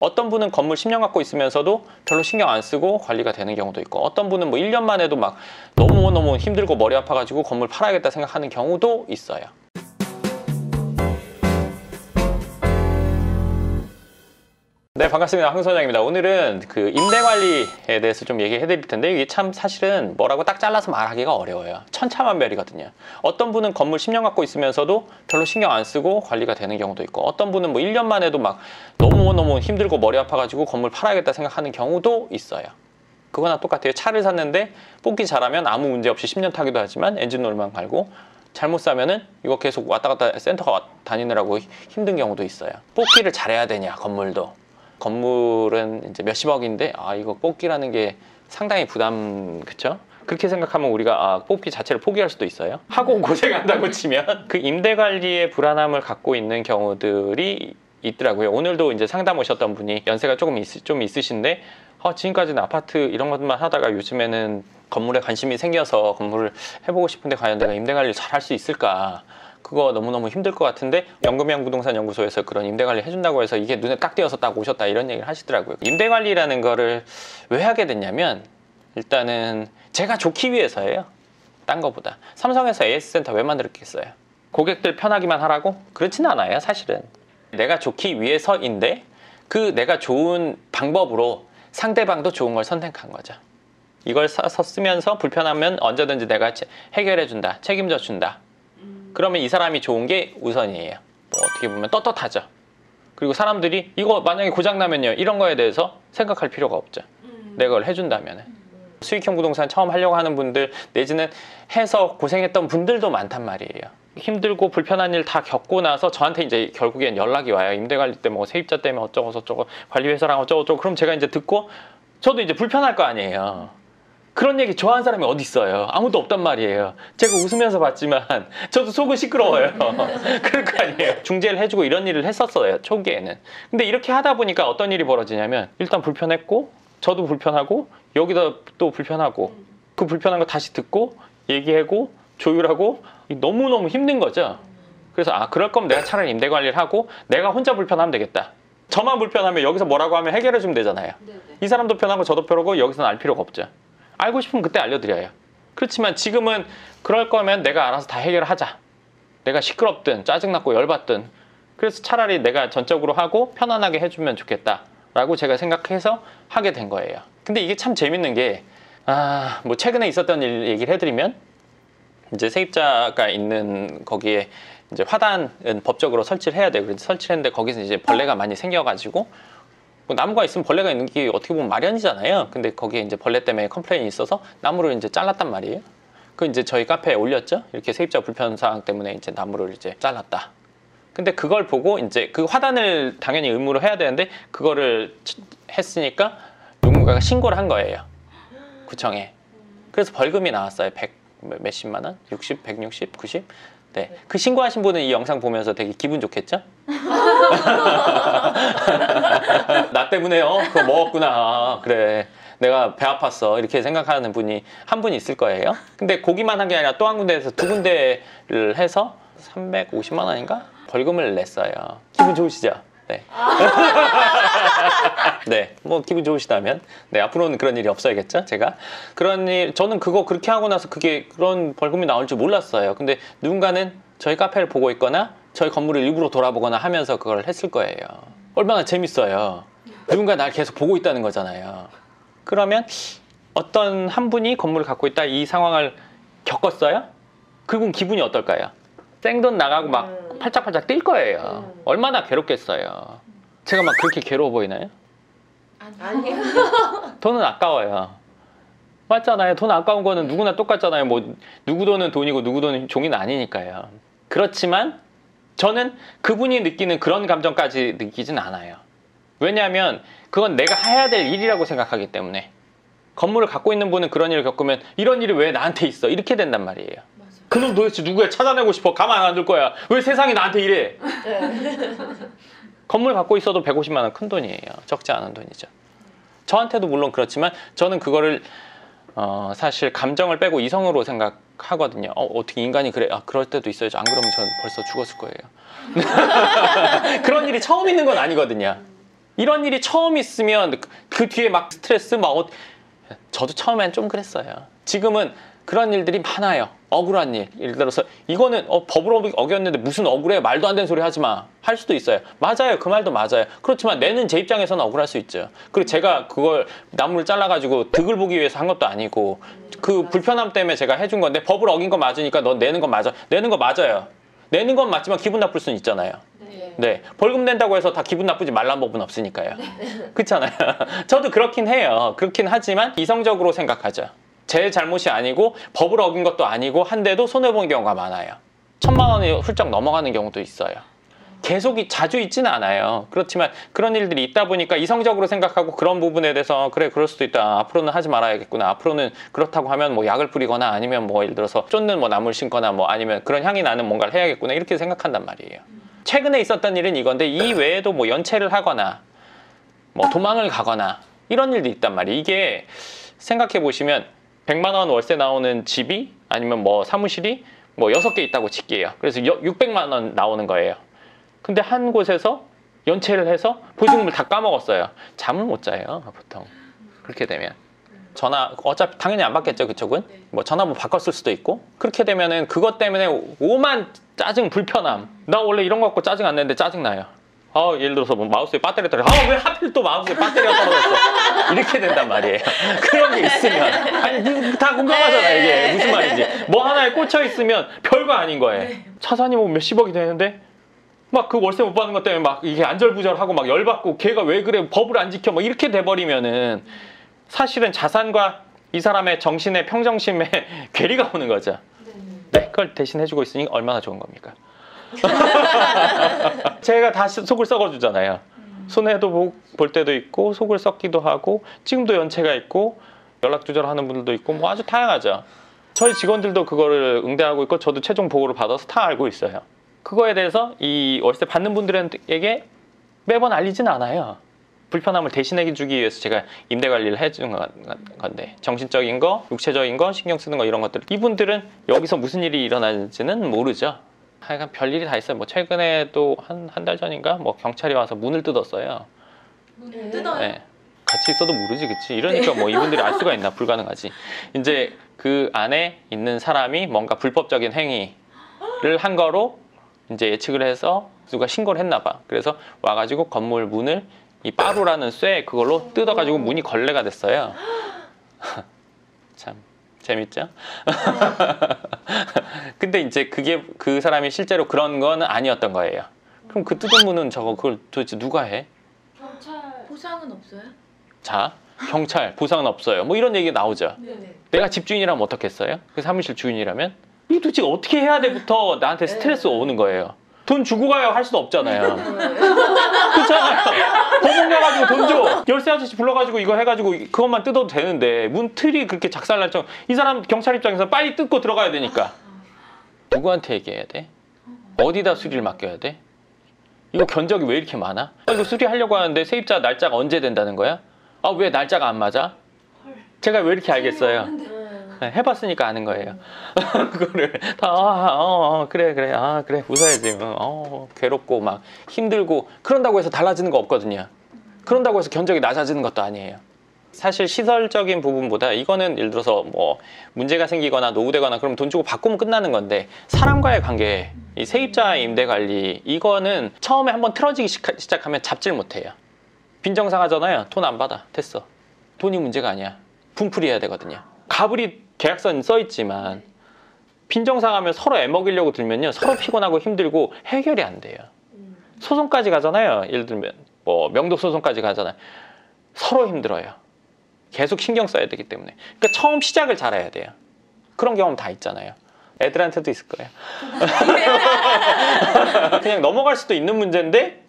어떤 분은 건물 10년 갖고 있으면서도 별로 신경 안 쓰고 관리가 되는 경우도 있고, 어떤 분은 뭐 1년만 해도 막 너무너무 힘들고 머리 아파가지고 건물 팔아야겠다 생각하는 경우도 있어요. 네, 반갑습니다. 황 소장입니다. 오늘은 그 임대관리에 대해서 좀 얘기해 드릴 텐데, 이게 참 사실은 뭐라고 딱 잘라서 말하기가 어려워요. 천차만별이거든요. 어떤 분은 건물 10년 갖고 있으면서도 별로 신경 안 쓰고 관리가 되는 경우도 있고, 어떤 분은 뭐 1년만 해도 막 너무너무 힘들고 머리 아파가지고 건물 팔아야겠다 생각하는 경우도 있어요. 그거나 똑같아요. 차를 샀는데 뽑기 잘하면 아무 문제 없이 10년 타기도 하지만 엔진오일만 갈고, 잘못 사면은 이거 계속 왔다 갔다 센터가 다니느라고 힘든 경우도 있어요. 뽑기를 잘해야 되냐, 건물은 이제 몇십억인데, 이거 뽑기라는 게 상당히 부담, 그쵸? 그렇게 생각하면 우리가 뽑기 자체를 포기할 수도 있어요. 하고 고생한다고 치면 그 임대관리의 불안함을 갖고 있는 경우들이 있더라고요. 오늘도 이제 상담 오셨던 분이 연세가 좀 있으신데, 지금까지는 아파트 이런 것만 하다가 요즘에는 건물에 관심이 생겨서 건물을 해보고 싶은데 과연 내가 임대관리를 잘 할 수 있을까? 그거 너무너무 힘들 것 같은데 영금형 부동산 연구소에서 그런 임대관리 해준다고 해서 이게 눈에 딱 띄어서 딱 오셨다, 이런 얘기를 하시더라고요. 임대관리라는 거를 왜 하게 됐냐면, 일단은 제가 좋기 위해서예요. 딴 거보다. 삼성에서 AS센터 왜 만들었겠어요? 고객들 편하기만 하라고? 그렇진 않아요, 사실은. 내가 좋기 위해서인데, 그 내가 좋은 방법으로 상대방도 좋은 걸 선택한 거죠. 이걸 쓰면서 불편하면 언제든지 내가 해결해 준다, 책임져 준다. 그러면 이 사람이 좋은 게 우선이에요. 어떻게 보면 떳떳하죠. 그리고 사람들이 이거 만약에 고장나면요, 이런 거에 대해서 생각할 필요가 없죠. 내가 그걸 해준다면. 수익형 부동산 처음 하려고 하는 분들, 내지는 해서 고생했던 분들도 많단 말이에요. 힘들고 불편한 일 다 겪고 나서 저한테 이제 결국엔 연락이 와요. 임대관리 때문에 뭐 세입자 때문에 어쩌고 저쩌고, 관리회사랑 어쩌고 저쩌고. 그럼 제가 이제 듣고 저도 이제 불편할 거 아니에요. 그런 얘기 좋아하는 사람이 어디 있어요? 아무도 없단 말이에요. 제가 웃으면서 봤지만 저도 속은 시끄러워요. 그럴 거 아니에요. 중재를 해주고 이런 일을 했었어요, 초기에는. 근데 이렇게 하다 보니까 어떤 일이 벌어지냐면, 일단 불편했고, 저도 불편하고, 여기다 또 불편하고, 그 불편한 거 다시 듣고 얘기하고 조율하고, 너무너무 힘든 거죠. 그래서 그럴 거면 내가 차라리 임대관리를 하고 내가 혼자 불편하면 되겠다. 저만 불편하면 여기서 뭐라고 하면 해결해 주면 되잖아요. 네네. 이 사람도 편하고 저도 편하고, 여기서는 알 필요가 없죠. 알고 싶으면 그때 알려드려요. 그렇지만 지금은 그럴 거면 내가 알아서 다 해결을 하자. 내가 시끄럽든 짜증났고 열받든, 그래서 차라리 내가 전적으로 하고 편안하게 해주면 좋겠다 라고 제가 생각해서 하게 된 거예요. 근데 이게 참 재밌는 게, 뭐 최근에 있었던 일 얘기를 해드리면, 이제 세입자가 있는 거기에 이제 화단은 법적으로 설치를 해야 돼요. 그래서 설치를 했는데 거기서 이제 벌레가 많이 생겨가지고, 뭐 나무가 있으면 벌레가 있는 게 어떻게 보면 마련이잖아요. 근데 거기에 이제 벌레 때문에 컴플레인이 있어서 나무를 이제 잘랐단 말이에요. 그 이제 저희 카페에 올렸죠. 이렇게 세입자 불편 사항 때문에 이제 나무를 이제 잘랐다. 근데 그걸 보고 이제 그 화단을 당연히 의무로 해야 되는데, 그거를 했으니까 누군가가 신고를 한 거예요, 구청에. 그래서 벌금이 나왔어요. 100 몇십만 원? 60, 160, 90? 네. 그 신고하신 분은 이 영상 보면서 되게 기분 좋겠죠? 나 때문에 그거 먹었구나. 그래, 내가 배 아팠어. 이렇게 생각하는 분이 한 분 있을 거예요. 근데 거기만 한 게 아니라 또 한 군데에서 두 군데를 해서 350만 원인가? 벌금을 냈어요. 기분 좋으시죠? 네. 네, 뭐 기분 좋으시다면, 네, 앞으로는 그런 일이 없어야겠죠, 제가. 그런 일, 저는 그거 그렇게 하고 나서 그런 벌금이 나올 줄 몰랐어요. 근데 누군가는 저희 카페를 보고 있거나 저희 건물을 일부러 돌아보거나 하면서 그걸 했을 거예요. 얼마나 재밌어요. 누군가 날 계속 보고 있다는 거잖아요. 그러면 어떤 한 분이 건물을 갖고 있다, 이 상황을 겪었어요? 그분 기분이 어떨까요? 생돈 나가고 막 팔짝팔짝 뛸 거예요. 얼마나 괴롭겠어요. 제가 막 그렇게 괴로워 보이나요? 아니요. 돈은 아까워요. 맞잖아요. 돈 아까운 거는 누구나 똑같잖아요. 뭐 누구 돈은 돈이고 누구 돈은 종이는 아니니까요. 그렇지만 저는 그분이 느끼는 그런 감정까지 느끼진 않아요. 왜냐하면 그건 내가 해야 될 일이라고 생각하기 때문에. 건물을 갖고 있는 분은 그런 일을 겪으면, 이런 일이 왜 나한테 있어? 이렇게 된단 말이에요. 그놈 도대체 누구야? 찾아내고 싶어. 가만 안 둘 거야. 왜 세상이 나한테 이래? 네. 건물 갖고 있어도 150만 원 큰 돈이에요. 적지 않은 돈이죠. 저한테도 물론 그렇지만 저는 그거를 사실 감정을 빼고 이성으로 생각하거든요. 어떻게 인간이 그래? 그럴 때도 있어야지. 안 그러면 전 벌써 죽었을 거예요. 그런 일이 처음 있는 건 아니거든요. 이런 일이 처음 있으면 그 뒤에 막 스트레스 저도 처음엔 좀 그랬어요. 지금은 그런 일들이 많아요. 억울한 일. 예를 들어서 이거는 법을 어겼는데 무슨 억울해, 말도 안 되는 소리 하지 마 할 수도 있어요. 맞아요. 그 말도 맞아요. 그렇지만 내는 제 입장에서는 억울할 수 있죠. 그리고 제가 그걸 나무를 잘라가지고 득을 보기 위해서 한 것도 아니고 그 불편함 때문에 제가 해준 건데 법을 어긴 거 맞으니까 넌 내는 건 맞아. 내는 거 맞아요. 내는 건 맞지만 기분 나쁠 수는 있잖아요. 네, 벌금 낸다고 해서 다 기분 나쁘지 말란 법은 없으니까요. 그렇잖아요. 저도 그렇긴 해요. 그렇긴 하지만 이성적으로 생각하죠. 제 잘못이 아니고 법을 어긴 것도 아니고 한데도 손해본 경우가 많아요. 1000만 원이 훌쩍 넘어가는 경우도 있어요. 계속 자주 있지는 않아요. 그렇지만 그런 일들이 있다 보니까 이성적으로 생각하고 그런 부분에 대해서 그래 그럴 수도 있다. 앞으로는 하지 말아야겠구나. 앞으로는 그렇다고 하면 뭐 약을 뿌리거나 아니면 뭐 예를 들어서 쫓는 뭐 나무를 심거나 뭐 아니면 그런 향이 나는 뭔가를 해야겠구나. 이렇게 생각한단 말이에요. 최근에 있었던 일은 이건데 이 외에도 뭐 연체를 하거나 뭐 도망을 가거나 이런 일도 있단 말이에요. 이게 생각해 보시면 100만 원 월세 나오는 집이 아니면 뭐 사무실이 뭐 6개 있다고 칠게요. 그래서 600만 원 나오는 거예요. 근데 한 곳에서 연체를 해서 보증금을 다 까먹었어요. 잠을 못 자요, 보통. 그렇게 되면. 전화 어차피 당연히 안 받겠죠, 그쪽은. 뭐 전화번호 바꿨을 수도 있고. 그렇게 되면은 그것 때문에 오만 짜증, 불편함. 나 원래 이런 거 갖고 짜증 안 내는데 짜증 나요. 예를 들어서 뭐 마우스에 배터리 떨어져. 왜 하필 또 마우스에 배터리가 떨어졌어? 이렇게 된단 말이에요. 그런 게 있으면. 아니, 다 공감하잖아, 이게. 무슨 말인지. 뭐 하나에 꽂혀 있으면 별거 아닌 거예요. 차산이 뭐 몇십억이 되는데 막 그 월세 못 받는 것 때문에 막 이게 안절부절하고 막 열받고 걔가 왜 그래 법을 안 지켜 막 이렇게 돼버리면은 사실은 자산과 이 사람의 정신의 평정심에 괴리가 오는 거죠. 네, 그걸 대신 해주고 있으니 얼마나 좋은 겁니까? 제가 다 속을 썩어주잖아요. 손해도 볼 때도 있고 속을 썩기도 하고 지금도 연체가 있고 연락 두절하는 분들도 있고 뭐 아주 다양하죠. 저희 직원들도 그거를 응대하고 있고 저도 최종 보고를 받아서 다 알고 있어요. 그거에 대해서 이 월세 받는 분들에게 매번 알리진 않아요. 불편함을 대신해 주기 위해서 제가 임대 관리를 해주는 건데 정신적인 거, 육체적인 거, 신경 쓰는 거 이런 것들 이분들은 여기서 무슨 일이 일어나는지는 모르죠. 하여간 별일이 다 있어요. 뭐 최근에 또 한 달 전인가 뭐 경찰이 와서 문을 뜯었어요. 문을 뜯어요? 네. 같이 있어도 모르지, 그치? 이러니까 뭐 이분들이 알 수가 있나? 불가능하지. 이제 그 안에 있는 사람이 뭔가 불법적인 행위를 한 거로 이제 예측을 해서 누가 신고를 했나 봐. 그래서 와가지고 건물 문을 이 빠루라는 쇠 그걸로 뜯어가지고 문이 걸레가 됐어요. 참 재밌죠? 근데 이제 그게 그 사람이 실제로 그런 건 아니었던 거예요. 그럼 그 뜯은 문은 그걸 도대체 누가 해? 경찰 보상은 없어요? 자, 경찰 보상은 없어요. 뭐 이런 얘기가 나오죠. 네네. 내가 집주인이라면 어떻겠어요? 그 사무실 주인이라면? 이거 도대체 어떻게 해야 돼부터 나한테 스트레스 오는 거예요. 돈 주고 가요 할 수도 없잖아요. 그렇잖아요. 법원 가가지고 돈 줘. 열쇠 아저씨 불러가지고 이거 해가지고 그것만 뜯어도 되는데 문 틀이 그렇게 작살날 정도. 이 사람 경찰 입장에서 빨리 뜯고 들어가야 되니까. 누구한테 얘기해야 돼? 어디다 수리를 맡겨야 돼? 이거 견적이 왜 이렇게 많아? 이거 수리하려고 하는데 세입자 날짜가 언제 된다는 거야? 왜 날짜가 안 맞아? 제가 왜 이렇게 알겠어요? 해봤으니까 아는 거예요. 그거를 다 그래 그래 웃어야지. 괴롭고 막 힘들고 그런다고 해서 달라지는 거 없거든요. 그런다고 해서 견적이 낮아지는 것도 아니에요. 사실 시설적인 부분보다 이거는 예를 들어서 뭐 문제가 생기거나 노후되거나 그럼 돈 주고 바꾸면 끝나는 건데 사람과의 관계, 이 세입자 임대 관리 이거는 처음에 한번 틀어지기 시작하면 잡질 못해요. 빈정상하잖아요. 돈 안 받아. 됐어. 돈이 문제가 아니야. 분풀이해야 되거든요. 가불이 계약서는 써있지만 빈정상하면 서로 애먹이려고 들면요 서로 피곤하고 힘들고 해결이 안 돼요. 소송까지 가잖아요. 예를 들면 뭐 명도 소송까지 가잖아요. 서로 힘들어요. 계속 신경 써야 되기 때문에. 그러니까 처음 시작을 잘해야 돼요. 그런 경험 다 있잖아요. 애들한테도 있을 거예요. 그냥 넘어갈 수도 있는 문제인데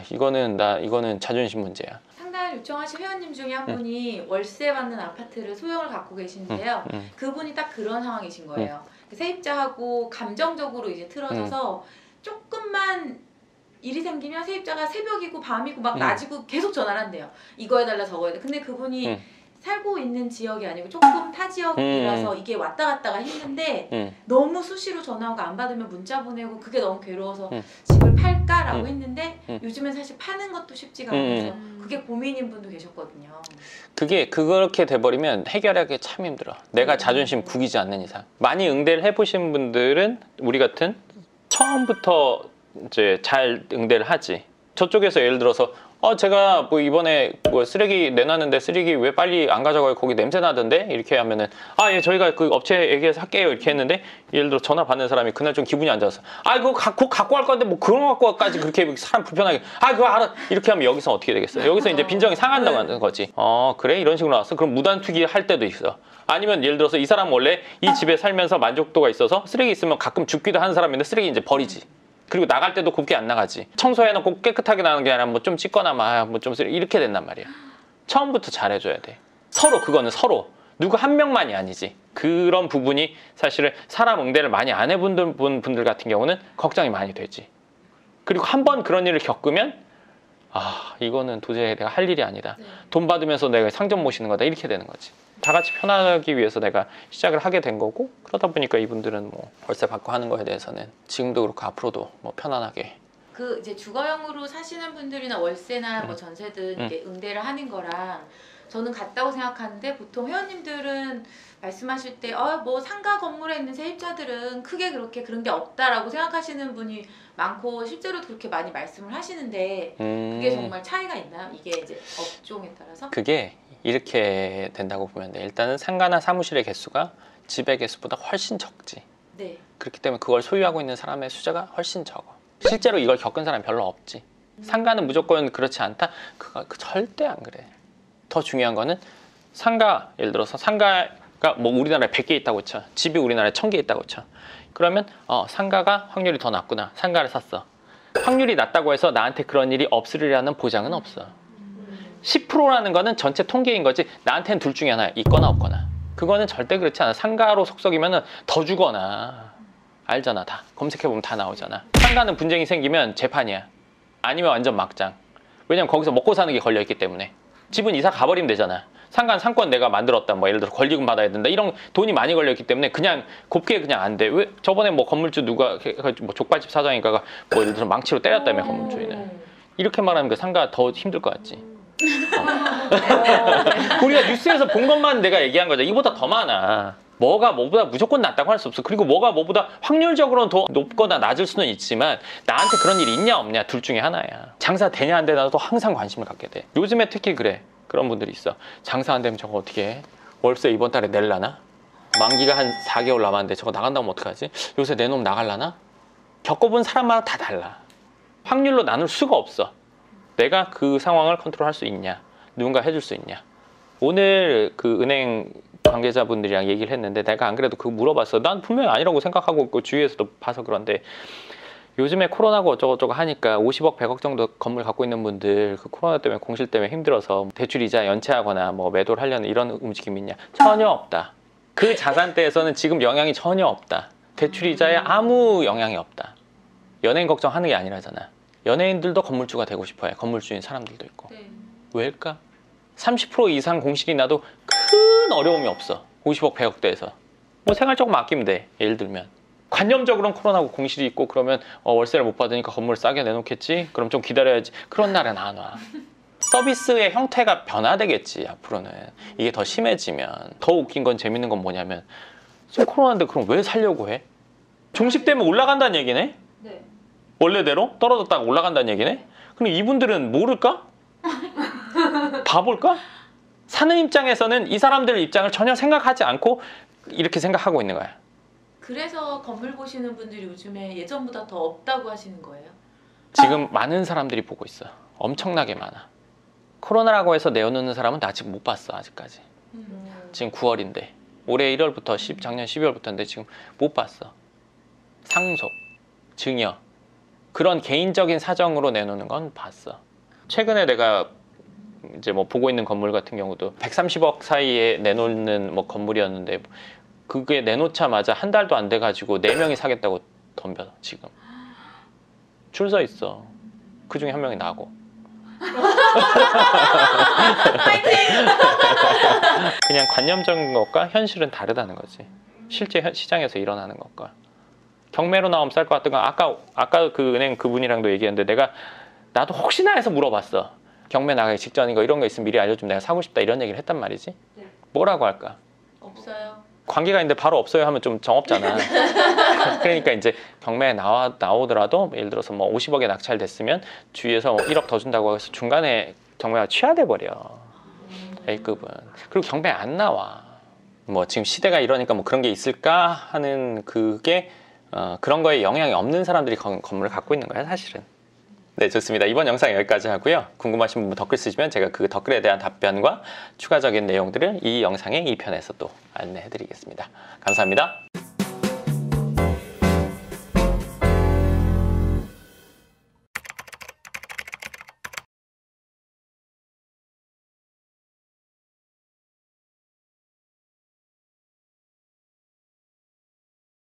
이거는 자존심 문제야. 상담 요청하신 회원님 중에 한 분이 월세 받는 아파트를 소형을 갖고 계시는데요. 그분이 딱 그런 상황이신 거예요. 세입자하고 감정적으로 이제 틀어져서 조금만 일이 생기면 세입자가 새벽이고 밤이고 막 낮이고 계속 전화를 한대요. 이거 해달라 저거 해달라. 근데 그분이 살고 있는 지역이 아니고 조금 타 지역이라서 이게 왔다 갔다가 힘든데 너무 수시로 전화가 안 받으면 문자 보내고 그게 너무 괴로워서 집을 팔까라고 했는데 요즘엔 사실 파는 것도 쉽지가 않아서 그게 고민인 분도 계셨거든요. 그게 그렇게 돼버리면 해결하기 참 힘들어. 내가 자존심 구기지 않는 이상. 많이 응대를 해보신 분들은 우리 같은 처음부터 이제 잘 응대를 하지. 저쪽에서 예를 들어서 제가 뭐 이번에 뭐 쓰레기 내놨는데 쓰레기 왜 빨리 안 가져가요? 거기 냄새 나던데? 이렇게 하면은 예 저희가 그 업체 얘기해서 할게요 이렇게 했는데 예를 들어 전화 받는 사람이 그날 좀 기분이 안 좋았어. 그거 갖고 갈 건데 뭐 그런 거 갖고까지 그렇게 사람 불편하게 그거 알아 이렇게 하면 여기서 어떻게 되겠어요? 여기서 이제 빈정이 상한다고 하는 거지. 그래 이런 식으로 나왔어. 그럼 무단투기 할 때도 있어. 아니면 예를 들어서 이 사람 원래 이 집에 살면서 만족도가 있어서 쓰레기 있으면 가끔 줍기도 하는 사람인데 쓰레기 이제 버리지. 그리고 나갈 때도 곱게 안 나가지. 청소해놓고 깨끗하게 나가는 게 아니라 뭐 좀 씻거나 뭐 좀 이렇게 된단 말이야. 처음부터 잘해줘야 돼. 서로 그거는 서로. 누구 한 명만이 아니지. 그런 부분이 사실은 사람 응대를 많이 안 해본 분들 같은 경우는 걱정이 많이 되지. 그리고 한 번 그런 일을 겪으면 이거는 도저히 내가 할 일이 아니다. 돈 받으면서 내가 상점 모시는 거다. 이렇게 되는 거지. 다 같이 편하기 위해서 내가 시작을 하게 된 거고 그러다 보니까 이분들은 뭐 월세 받고 하는 거에 대해서는 지금도 그렇고 앞으로도 뭐 편안하게 그 이제 주거형으로 사시는 분들이나 월세나 뭐 전세든 이렇게 응대를 하는 거랑 저는 같다고 생각하는데 보통 회원님들은 말씀하실 때 뭐 상가 건물에 있는 세입자들은 크게 그렇게 그런 게 없다라고 생각하시는 분이 많고 실제로도 그렇게 많이 말씀을 하시는데 그게 정말 차이가 있나요? 이게 이제 업종에 따라서? 그게 이렇게 된다고 보면 돼. 일단은 상가나 사무실의 개수가 집의 개수보다 훨씬 적지. 네. 그렇기 때문에 그걸 소유하고 있는 사람의 숫자가 훨씬 적어. 실제로 이걸 겪은 사람이 별로 없지. 상가는 무조건 그렇지 않다? 그거 절대 안 그래. 더 중요한 거는 상가, 예를 들어서 상가가 뭐 우리나라에 100개 있다고 쳐. 집이 우리나라에 1000개 있다고 쳐. 그러면 상가가 확률이 더 낮구나. 상가를 샀어. 확률이 낮다고 해서 나한테 그런 일이 없으리라는 보장은 없어. 10%라는 거는 전체 통계인 거지 나한테는 둘 중에 하나 있거나 없거나. 그거는 절대 그렇지 않아. 상가로 속썩이면 더 주거나. 알잖아. 다 검색해보면 다 나오잖아. 상가는 분쟁이 생기면 재판이야. 아니면 완전 막장. 왜냐면 거기서 먹고 사는 게 걸려있기 때문에. 집은 이사 가버리면 되잖아. 상가는 상권 내가 만들었다. 뭐 예를 들어 권리금 받아야 된다. 이런 돈이 많이 걸려있기 때문에 그냥 곱게 그냥 안 돼. 왜 저번에 뭐 건물주 누가 뭐 족발집 사장인가가 뭐 예를 들어 망치로 때렸다며 건물주인을. 이렇게 말하면 그 상가 더 힘들 것 같지. 우리가 뉴스에서 본 것만 내가 얘기한 거죠. 이보다 더 많아. 뭐가 뭐보다 무조건 낫다고 할 수 없어. 그리고 뭐가 뭐보다 확률적으로는 더 높거나 낮을 수는 있지만 나한테 그런 일이 있냐 없냐 둘 중에 하나야. 장사 되냐 안 되냐도 항상 관심을 갖게 돼. 요즘에 특히 그래. 그런 분들이 있어. 장사 안 되면 저거 어떻게 해? 월세 이번 달에 낼라나? 만기가 한 4개월 남았는데 저거 나간다면 어떡하지? 요새 내놓으면 나갈라나? 겪어본 사람마다 다 달라. 확률로 나눌 수가 없어. 내가 그 상황을 컨트롤할 수 있냐? 누군가 해줄 수 있냐? 오늘 그 은행 관계자분들이랑 얘기를 했는데 내가 안 그래도 그거 물어봤어. 난 분명히 아니라고 생각하고 있고 주위에서도 봐서 그런데 요즘에 코로나고 어쩌고저쩌고 하니까 50억, 100억 정도 건물 갖고 있는 분들 그 코로나 때문에 공실 때문에 힘들어서 대출 이자 연체하거나 뭐 매도를 하려는 이런 움직임이 있냐? 전혀 없다. 그 자산대에서는 지금 영향이 전혀 없다. 대출 이자에 아무 영향이 없다. 연예인 걱정하는 게 아니라잖아. 연예인들도 건물주가 되고 싶어해. 건물주인 사람들도 있고. 네. 왜일까? 30% 이상 공실이 나도 큰 어려움이 없어. 50억, 100억대에서. 뭐 생활 조금 아끼면 돼. 예를 들면. 관념적으로는 코로나고 공실이 있고 그러면 월세를 못 받으니까 건물을 싸게 내놓겠지? 그럼 좀 기다려야지. 그런 날은 안 와. 서비스의 형태가 변화되겠지. 앞으로는. 이게 더 심해지면. 더 웃긴 건 재밌는 건 뭐냐면 지금 코로나인데 그럼 왜 살려고 해? 종식되면 올라간다는 얘기네? 네. 원래대로 떨어졌다가 올라간다는 얘기네? 그럼 이분들은 모를까? 바볼까? 사는 입장에서는 이 사람들 입장을 전혀 생각하지 않고 이렇게 생각하고 있는 거야. 그래서 건물 보시는 분들이 요즘에 예전보다 더 없다고 하시는 거예요? 지금 많은 사람들이 보고 있어. 엄청나게 많아. 코로나라고 해서 내어놓는 사람은 나 아직 못 봤어. 아직까지. 지금 9월인데 올해 1월부터 작년 12월부터인데 지금 못 봤어. 상속, 증여 그런 개인적인 사정으로 내놓는 건 봤어. 최근에 내가 이제 뭐 보고 있는 건물 같은 경우도 130억 사이에 내놓는 뭐 건물이었는데 그게 내놓자마자 한 달도 안 돼가지고 4명이 사겠다고 덤벼. 지금 줄 서 있어. 그 중에 한 명이 나고. 그냥 관념적인 것과 현실은 다르다는 거지. 실제 시장에서 일어나는 것과. 경매로 나오면 쌀 것 같은 거 아까 그 은행 그분이랑도 얘기했는데 나도 혹시나 해서 물어봤어. 경매 나가기 직전인 거 이런 거 있으면 미리 알려주면 내가 사고 싶다 이런 얘기를 했단 말이지. 네. 뭐라고 할까? 없어요. 관계가 있는데 바로 없어요 하면 좀 정없잖아. 그러니까 이제 경매에 나오더라도 예를 들어서 뭐 50억에 낙찰됐으면 주위에서 뭐 1억 더 준다고 해서 중간에 경매가 취하돼 버려. A급은. 그리고 경매 안 나와. 뭐 지금 시대가 이러니까 뭐 그런 게 있을까 하는 그게 그런 거에 영향이 없는 사람들이 건물을 갖고 있는 거야 사실은. 네, 좋습니다. 이번 영상 여기까지 하고요. 궁금하신 부분 댓글 쓰시면 제가 그 댓글에 대한 답변과 추가적인 내용들을 이 영상의 2편에서 또 안내해 드리겠습니다. 감사합니다.